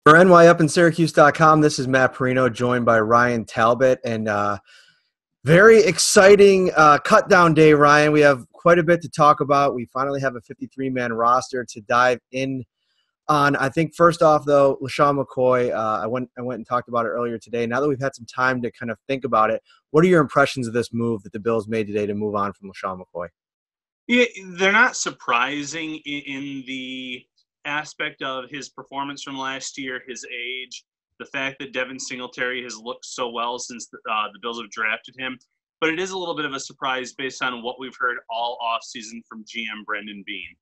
For NYUpInSyracuse.com, this is Matt Parrino, joined by Ryan Talbot, and very exciting cut down day, Ryan. We have quite a bit to talk about. We finally have a 53-man roster to dive in on. I think first off, though, LeSean McCoy, I went and talked about it earlier today. Now that we've had some time to kind of think about it, what are your impressions of this move that the Bills made today to move on from LeSean McCoy? Yeah, they're not surprising in the aspect of his performance from last year, his age, the fact that Devin Singletary has looked so well since the Bills have drafted him. But it is a little bit of a surprise based on what we've heard all offseason from GM Brendan Beane.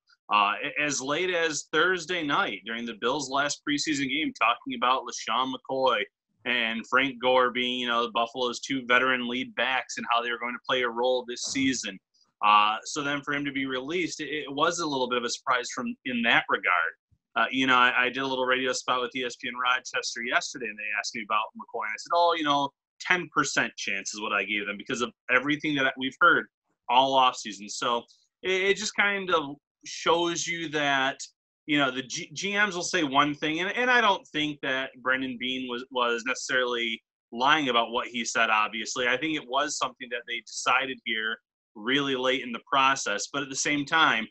As late as Thursday night during the Bills' last preseason game, talking about LeSean McCoy and Frank Gore being, the Buffalo's two veteran lead backs and how they were going to play a role this season. So then for him to be released, it was a little bit of a surprise in that regard. I did a little radio spot with ESPN Rochester yesterday, and they asked me about McCoy. And I said, 10% chance is what I gave them because of everything that we've heard all offseason. So it just kind of shows you that, the GMs will say one thing, and I don't think that Brendan Beane was necessarily lying about what he said, obviously. I think it was something that they decided here really late in the process, but at the same time,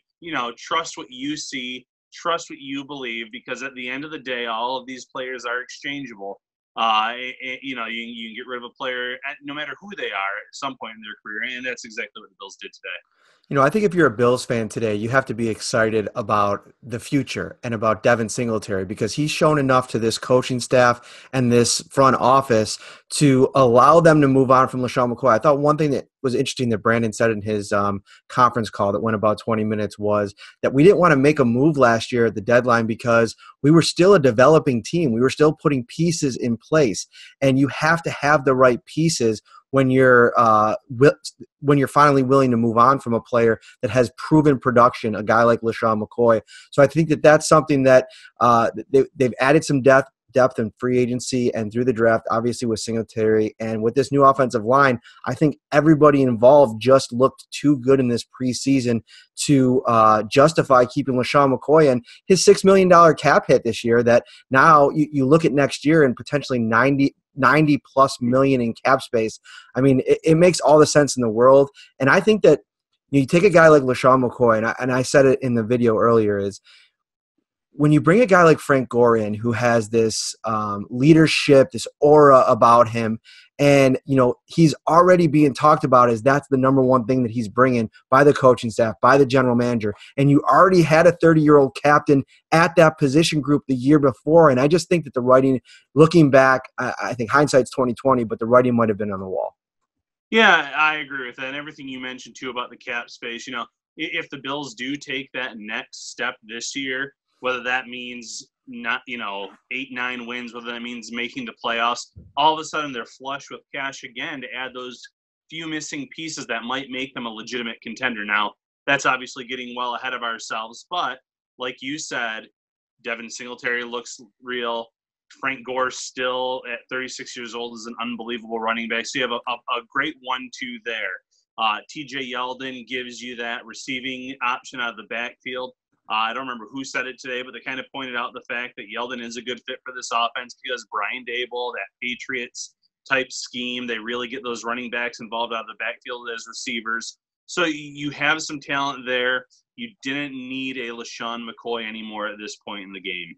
trust what you see, trust what you believe, because at the end of the day, all of these players are exchangeable. You can get rid of a player no matter who they are at some point in their career, and that's exactly what the Bills did today. I think if you're a Bills fan today, you have to be excited about the future and about Devin Singletary because he's shown enough to this coaching staff and this front office to allow them to move on from LeSean McCoy. I thought one thing that was interesting that Brandon said in his conference call that went about 20 minutes was that we didn't want to make a move last year at the deadline because we were still a developing team. We were still putting pieces in place, and you have to have the right pieces when you're finally willing to move on from a player that has proven production, a guy like LeSean McCoy. So I think that that's something that they've added some depth in free agency and through the draft, obviously with Singletary. And with this new offensive line, I think everybody involved just looked too good in this preseason to justify keeping LeSean McCoy and his $6 million cap hit this year that now you look at next year and potentially 90 plus million in cap space. I mean, it makes all the sense in the world. And I think that you take a guy like LeSean McCoy, and I said it in the video earlier, is when you bring a guy like Frank Gore in who has this leadership, this aura about him, and, he's already being talked about as that's the number one thing that he's bringing by the coaching staff, by the general manager. And you already had a 30-year-old captain at that position group the year before. And I just think that the writing, looking back, I think hindsight's 20/20, but the writing might have been on the wall. Yeah, I agree with that. And everything you mentioned, too, about the cap space, if the Bills do take that next step this year, whether that means not, 8-9 wins, whether that means making the playoffs, all of a sudden they're flush with cash again to add those few missing pieces that might make them a legitimate contender. Now, that's obviously getting well ahead of ourselves, but like you said, Devin Singletary looks real. Frank Gore still at 36 years old is an unbelievable running back. So you have a great 1-2 there. TJ Yeldon gives you that receiving option out of the backfield. I don't remember who said it today, but they kind of pointed out the fact that Yeldon is a good fit for this offense because Brian Dable, that Patriots-type scheme, they really get those running backs involved out of the backfield as receivers. So you have some talent there. You didn't need a LeSean McCoy anymore at this point in the game.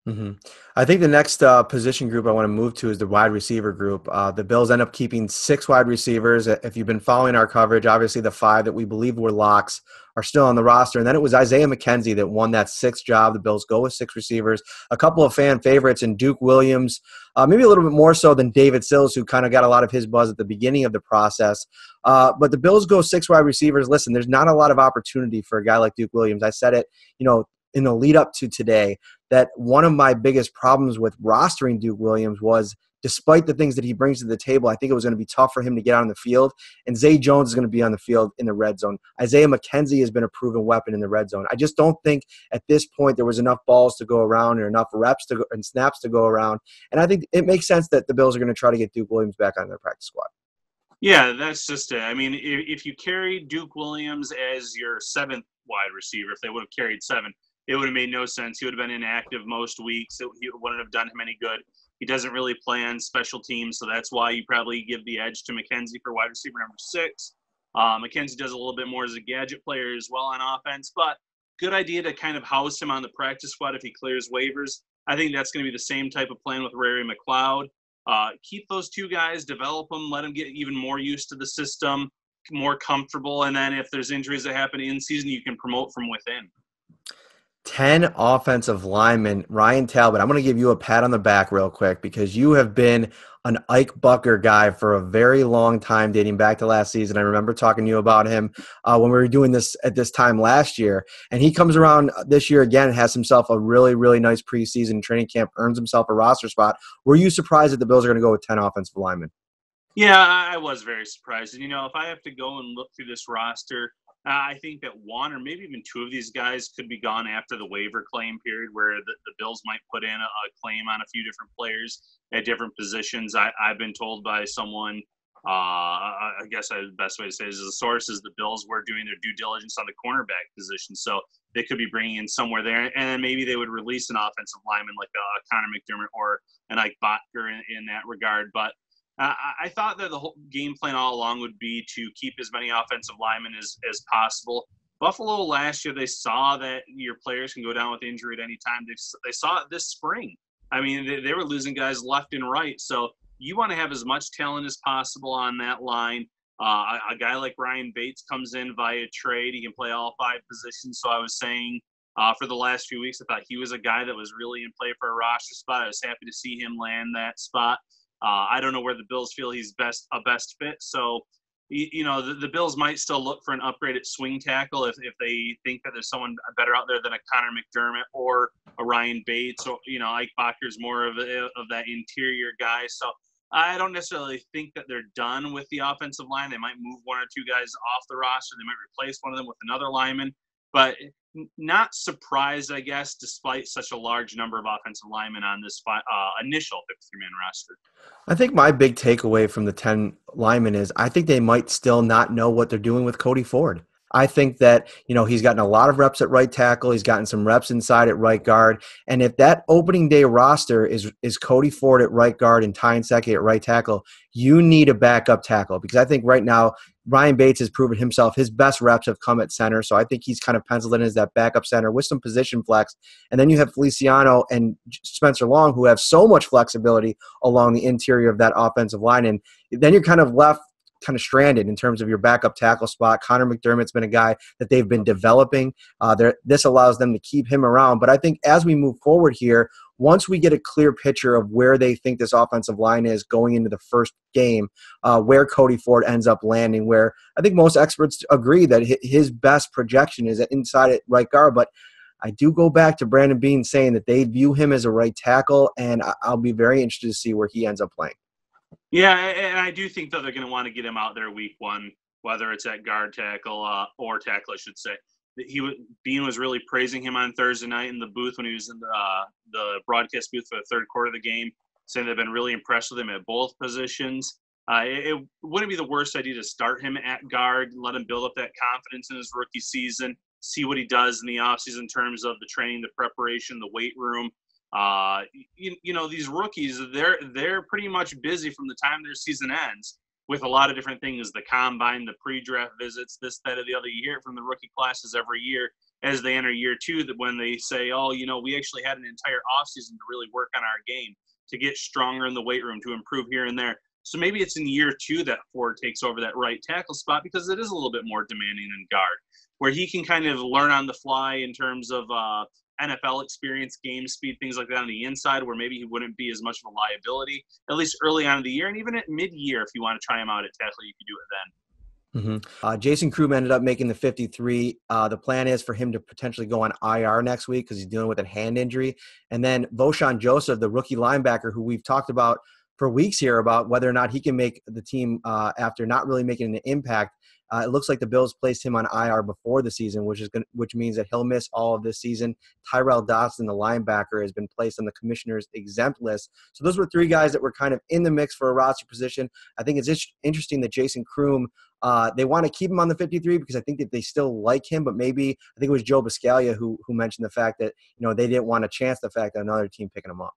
Mm-hmm. I think the next position group I want to move to is the wide receiver group. The Bills end up keeping 6 wide receivers. If you've been following our coverage, obviously the 5 that we believe were locks are still on the roster. And then it was Isaiah McKenzie that won that 6th job. The Bills go with 6 receivers, a couple of fan favorites in Duke Williams, maybe a little bit more so than David Sills, who kind of got a lot of his buzz at the beginning of the process. But the Bills go 6 wide receivers. Listen, there's not a lot of opportunity for a guy like Duke Williams. I said it, in the lead up to today, that one of my biggest problems with rostering Duke Williams was, despite the things that he brings to the table, I think it was going to be tough for him to get out on the field. And Zay Jones is going to be on the field in the red zone. Isaiah McKenzie has been a proven weapon in the red zone. I just don't think at this point there was enough balls to go around or enough reps and snaps to go around. And I think it makes sense that the Bills are going to try to get Duke Williams back on their practice squad. Yeah, that's just it. I mean, if you carry Duke Williams as your 7th wide receiver, if they would have carried 7, it would have made no sense. He would have been inactive most weeks. He wouldn't have done him any good. He doesn't really play on special teams, so that's why you probably give the edge to McKenzie for wide receiver number 6. McKenzie does a little bit more as a gadget player as well on offense, but good idea to kind of house him on the practice squad if he clears waivers. I think that's going to be the same type of plan with Rary McLeod. Keep those two guys, develop them, let them get even more used to the system, more comfortable, and then if there's injuries that happen in season, you can promote from within. 10 offensive linemen. Ryan Talbot, I'm going to give you a pat on the back real quick because you have been an Ike Bucker guy for a very long time, dating back to last season. I remember talking to you about him when we were doing this at this time last year. And he comes around this year again, has himself a really, really nice preseason training camp, earns himself a roster spot. Were you surprised that the Bills are going to go with 10 offensive linemen? Yeah, I was very surprised. And, if I have to go and look through this roster, I think that one or maybe even two of these guys could be gone after the waiver claim period where the Bills might put in a claim on a few different players at different positions. I've been told by someone, I guess the best way to say it is the source is the Bills were doing their due diligence on the cornerback position. So they could be bringing in somewhere there. And then maybe they would release an offensive lineman like Connor McDermott or an Ike Bottker in that regard. But I thought that the whole game plan all along would be to keep as many offensive linemen as possible. Buffalo last year, they saw that your players can go down with injury at any time. They saw it this spring. I mean, they were losing guys left and right. So you want to have as much talent as possible on that line. A guy like Ryan Bates comes in via trade. He can play all 5 positions. So I was saying for the last few weeks, I thought he was a guy that was really in play for a roster spot. I was happy to see him land that spot. I don't know where the Bills feel he's a best fit. So, the Bills might still look for an upgraded swing tackle if they think that there's someone better out there than a Connor McDermott or a Ryan Bates or, Ike Bocker's more of that interior guy. So I don't necessarily think that they're done with the offensive line. They might move 1 or 2 guys off the roster. They might replace one of them with another lineman. But not surprised, I guess, despite such a large number of offensive linemen on this initial 53-man roster. I think my big takeaway from the 10 linemen is I think they might still not know what they're doing with Cody Ford. I think that, he's gotten a lot of reps at right tackle. He's gotten some reps inside at right guard. And if that opening day roster is Cody Ford at right guard and Ty Nsekhe at right tackle, you need a backup tackle because I think right now Ryan Bates has proven himself. His best reps have come at center. So I think he's kind of penciled in as that backup center with some position flex. And then you have Feliciano and Spencer Long who have so much flexibility along the interior of that offensive line. And then you're kind of left kind of stranded in terms of your backup tackle spot. Connor McDermott's been a guy that they've been developing. This allows them to keep him around. But I think as we move forward here, once we get a clear picture of where they think this offensive line is going into the first game, where Cody Ford ends up landing, where I think most experts agree that his best projection is inside at right guard. But I do go back to Brandon Beane saying that they view him as a right tackle, and I'll be very interested to see where he ends up playing. Yeah, and I do think that they're going to want to get him out there week 1, whether it's at guard tackle or tackle, I should say. Beane was really praising him on Thursday night in the booth when he was in the broadcast booth for the third quarter of the game, saying they've been really impressed with him at both positions. It wouldn't be the worst idea to start him at guard, let him build up that confidence in his rookie season, see what he does in the offseason in terms of the training, the preparation, the weight room. These rookies, they're pretty much busy from the time their season ends with a lot of different things, the combine, the pre-draft visits, this, that, or the other. You hear it from the rookie classes every year as they enter year 2, that when they say, we actually had an entire offseason to really work on our game, to get stronger in the weight room, to improve here and there. So maybe it's in year 2 that Ford takes over that right tackle spot because it is a little bit more demanding than guard, where he can kind of learn on the fly in terms of NFL experience, game speed, things like that on the inside, where maybe he wouldn't be as much of a liability, at least early on in the year. And even at mid-year, if you want to try him out at tackle, you could do it then. Jason Croom ended up making the 53. The plan is for him to potentially go on IR next week because he's dealing with a hand injury. And then Voshon Joseph, the rookie linebacker who we've talked about for weeks here about whether or not he can make the team after not really making an impact. It looks like the Bills placed him on IR before the season, which means that he'll miss all of this season. Tyrell Dodson, the linebacker, has been placed on the commissioner's exempt list. So those were three guys that were kind of in the mix for a roster position. I think it's interesting that Jason Croom, they want to keep him on the 53 because I think that they still like him, but maybe I think it was Joe Biscaglia who mentioned the fact that they didn't want to chance the fact that another team picking him up.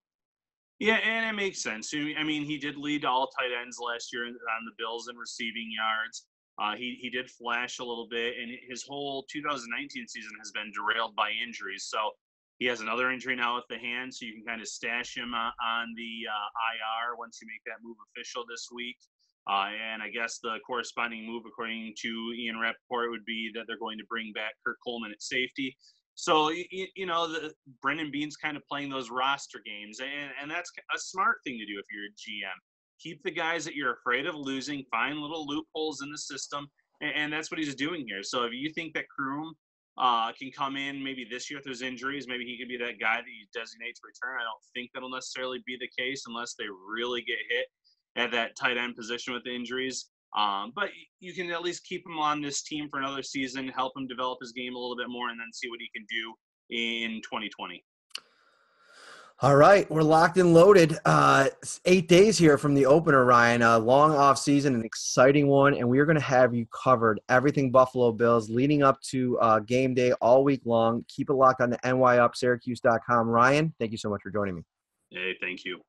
Yeah, and it makes sense. I mean, he did lead all tight ends last year on the Bills in receiving yards. He did flash a little bit, and his whole 2019 season has been derailed by injuries. So he has another injury now with the hand, so you can kind of stash him on the IR once you make that move official this week. And I guess the corresponding move, according to Ian Rappaport, would be that they're going to bring back Kurt Coleman at safety. So, Brendan Beane's kind of playing those roster games, and that's a smart thing to do if you're a GM. Keep the guys that you're afraid of losing, find little loopholes in the system, and that's what he's doing here. So if you think that Croom can come in maybe this year if there's injuries, maybe he could be that guy that you designate to return. I don't think that'll necessarily be the case unless they really get hit at that tight end position with injuries. But you can at least keep him on this team for another season, help him develop his game a little bit more, and then see what he can do in 2020. All right, we're locked and loaded. 8 days here from the opener, Ryan. A long off season, an exciting one, and we are going to have you covered everything Buffalo Bills leading up to game day all week long. Keep it locked on the nyupsyracuse.com. Ryan, thank you so much for joining me. Hey, thank you.